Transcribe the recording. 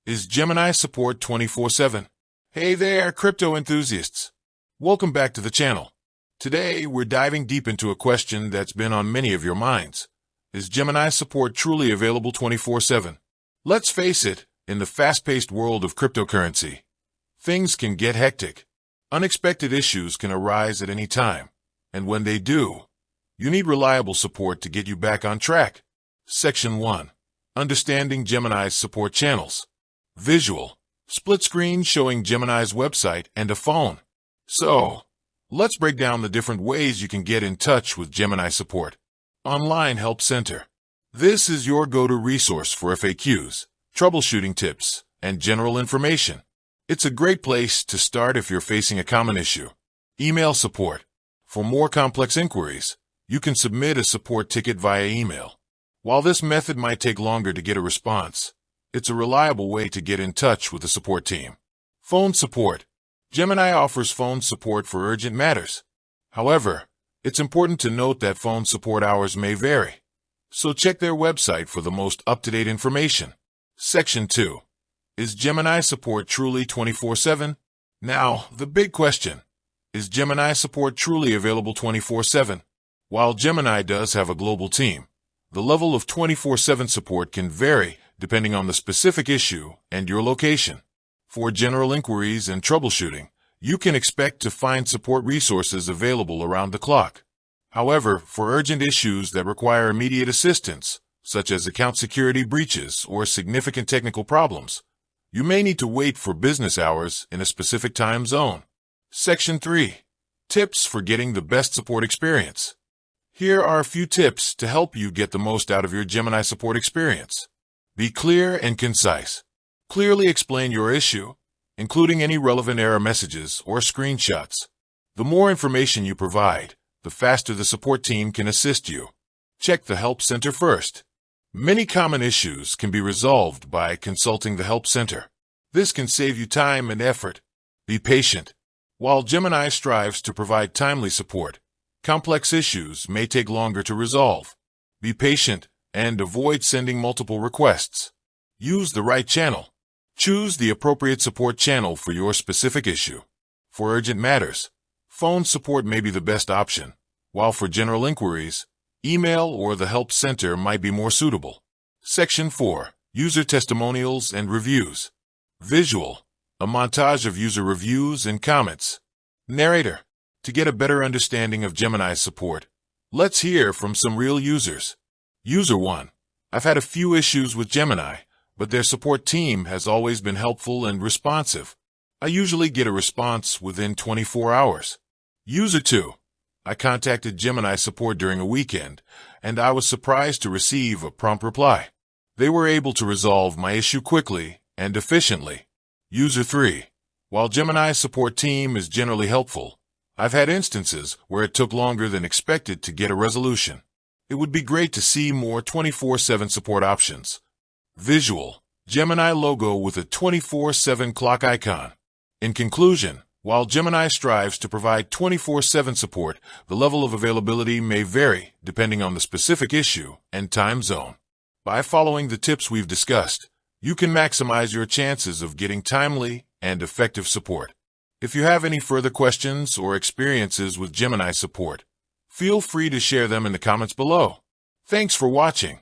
Is Gemini support 24/7? Hey there, crypto enthusiasts. Welcome back to the channel. Today, we're diving deep into a question that's been on many of your minds. Is Gemini support truly available 24/7? Let's face it, in the fast-paced world of cryptocurrency, things can get hectic. Unexpected issues can arise at any time, and when they do, you need reliable support to get you back on track. Section 1. Understanding Gemini's support channels. Visual. Split screen showing Gemini's website and a phone. So, let's break down the different ways you can get in touch with Gemini support. Online Help Center. This is your go-to resource for FAQs, troubleshooting tips, and general information. It's a great place to start if you're facing a common issue. Email support. For more complex inquiries, you can submit a support ticket via email. While this method might take longer to get a response, it's a reliable way to get in touch with the support team. Phone support. Gemini offers phone support for urgent matters. However, it's important to note that phone support hours may vary, so check their website for the most up-to-date information. Section 2. Is Gemini support truly 24/7? Now, the big question. Is Gemini support truly available 24/7? While Gemini does have a global team, the level of 24/7 support can vary depending on the specific issue and your location. For general inquiries and troubleshooting, you can expect to find support resources available around the clock. However, for urgent issues that require immediate assistance, such as account security breaches or significant technical problems, you may need to wait for business hours in a specific time zone. Section 3. Tips for getting the best support experience. Here are a few tips to help you get the most out of your Gemini support experience. Be clear and concise. Clearly explain your issue, including any relevant error messages or screenshots. The more information you provide, the faster the support team can assist you. Check the Help Center first. Many common issues can be resolved by consulting the Help Center. This can save you time and effort. Be patient. While Gemini strives to provide timely support, complex issues may take longer to resolve. Be patient and avoid sending multiple requests. Use the right channel. Choose the appropriate support channel for your specific issue. For urgent matters, phone support may be the best option, while for general inquiries, email or the Help Center might be more suitable. Section 4. User testimonials and reviews. Visual. A montage of user reviews and comments. Narrator. To get a better understanding of Gemini's support, let's hear from some real users. User 1. I've had a few issues with Gemini, but their support team has always been helpful and responsive. I usually get a response within 24 hours. User 2. I contacted Gemini support during a weekend, and I was surprised to receive a prompt reply. They were able to resolve my issue quickly and efficiently. User 3. While Gemini's support team is generally helpful, I've had instances where it took longer than expected to get a resolution. It would be great to see more 24/7 support options. Visual. Gemini logo with a 24/7 clock icon. In conclusion, while Gemini strives to provide 24/7 support, the level of availability may vary depending on the specific issue and time zone. By following the tips we've discussed, you can maximize your chances of getting timely and effective support. If you have any further questions or experiences with Gemini support, feel free to share them in the comments below. Thanks for watching.